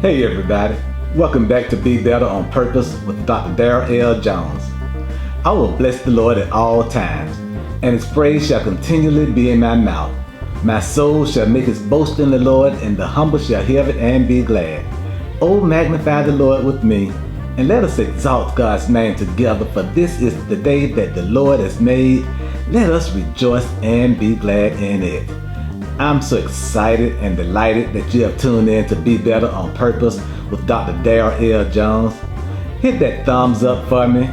Hey everybody, welcome back to Be Better on Purpose with Dr. Darryl L. Jones. I will bless the Lord at all times, and His praise shall continually be in my mouth. My soul shall make its boast in the Lord, and the humble shall hear it and be glad. Oh, magnify the Lord with me, and let us exalt God's name together, for this is the day that the Lord has made. Let us rejoice and be glad in it. I'm so excited and delighted that you have tuned in to Be Better on Purpose with Dr. Darryl L. Jones. Hit that thumbs up for me,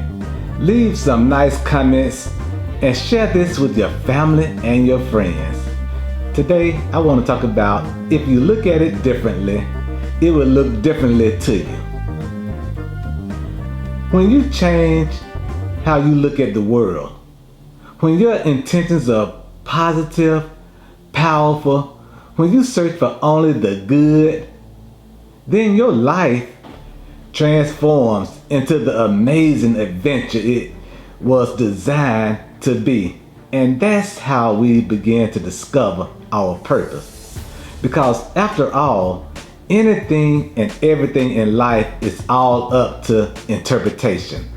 leave some nice comments, and share this with your family and your friends. Today, I want to talk about if you look at it differently, it will look differently to you. When you change how you look at the world, when your intentions are positive, powerful, when you search for only the good, then your life transforms into the amazing adventure it was designed to be. And that's how we begin to discover our purpose. Because after all, anything and everything in life is all up to interpretation.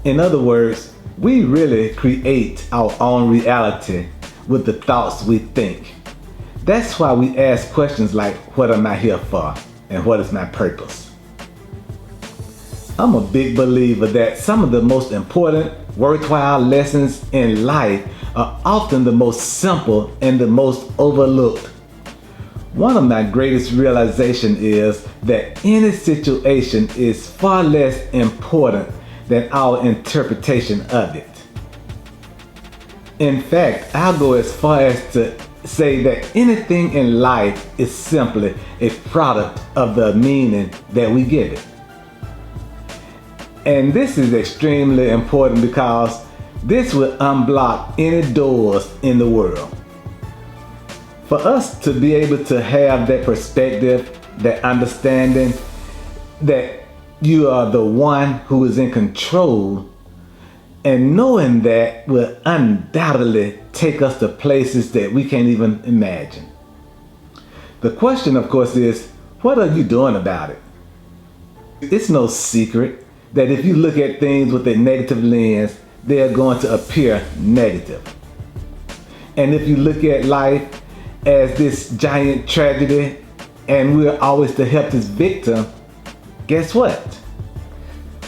In other words, we really create our own reality with the thoughts we think. That's why we ask questions like, what am I here for? And what is my purpose? I'm a big believer that some of the most important, worthwhile lessons in life are often the most simple and the most overlooked. One of my greatest realizations is that any situation is far less important than our interpretation of it. In fact, I'll go as far as to say that anything in life is simply a product of the meaning that we give it. And this is extremely important because this will unblock any doors in the world. For us to be able to have that perspective, that understanding that you are the one who is in control, and knowing that will undoubtedly take us to places that we can't even imagine. The question, of course, is, what are you doing about it? It's no secret that if you look at things with a negative lens, they are going to appear negative. And if you look at life as this giant tragedy and we're always the helpless victim, guess what?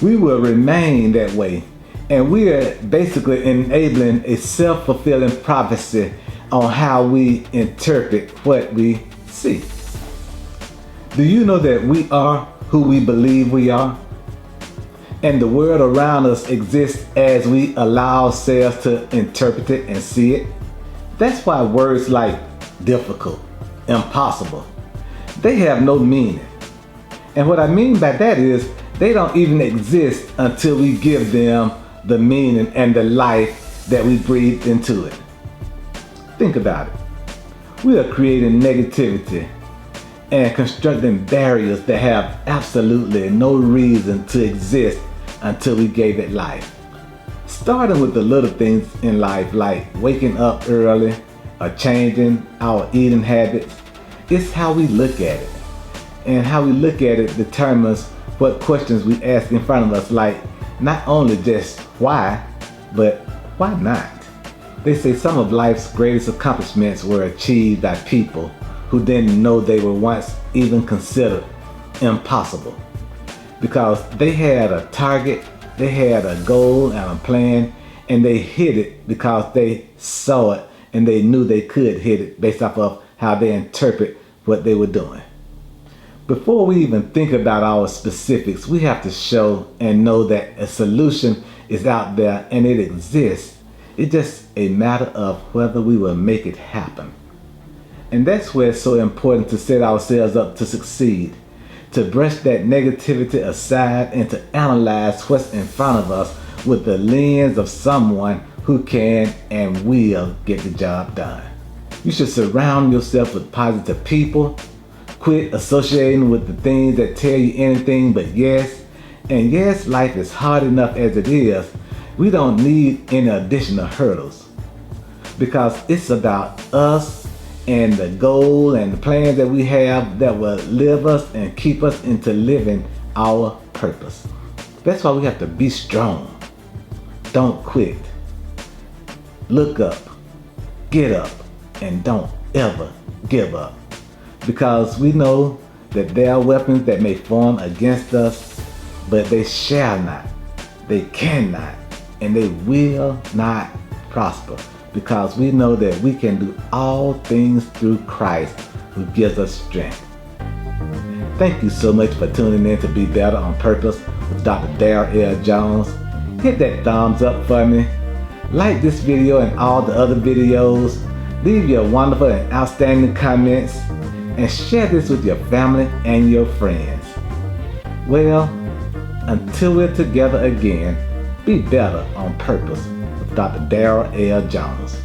We will remain that way. And we are basically enabling a self-fulfilling prophecy on how we interpret what we see. Do you know that we are who we believe we are? And the world around us exists as we allow ourselves to interpret it and see it. That's why words like difficult, impossible, they have no meaning. And what I mean by that is they don't even exist until we give them the meaning and the life that we breathe into it. Think about it. We are creating negativity and constructing barriers that have absolutely no reason to exist until we gave it life. Starting with the little things in life like waking up early or changing our eating habits, it's how we look at it. And how we look at it determines what questions we ask in front of us, like not only just why, but why not? They say some of life's greatest accomplishments were achieved by people who didn't know they were once even considered impossible. Because they had a target, they had a goal and a plan, and they hit it because they saw it and they knew they could hit it based off of how they interpret what they were doing. Before we even think about our specifics, we have to show and know that a solution is out there and it exists. It's just a matter of whether we will make it happen. And that's where it's so important to set ourselves up to succeed, to brush that negativity aside and to analyze what's in front of us with the lens of someone who can and will get the job done. You should surround yourself with positive people. Quit associating with the things that tell you anything but yes. And yes, life is hard enough as it is. We don't need any additional hurdles. Because it's about us and the goal and the plans that we have that will live us and keep us into living our purpose. That's why we have to be strong. Don't quit. Look up, get up, and don't ever give up. Because we know that there are weapons that may form against us, but they shall not, they cannot, and they will not prosper. Because we know that we can do all things through Christ who gives us strength. Thank you so much for tuning in to Be Better on Purpose with Dr. Darryl L. Jones. Hit that thumbs up for me. Like this video and all the other videos. Leave your wonderful and outstanding comments. And share this with your family and your friends. Well, until we're together again, be better on purpose with Dr. Darryl L. Jones.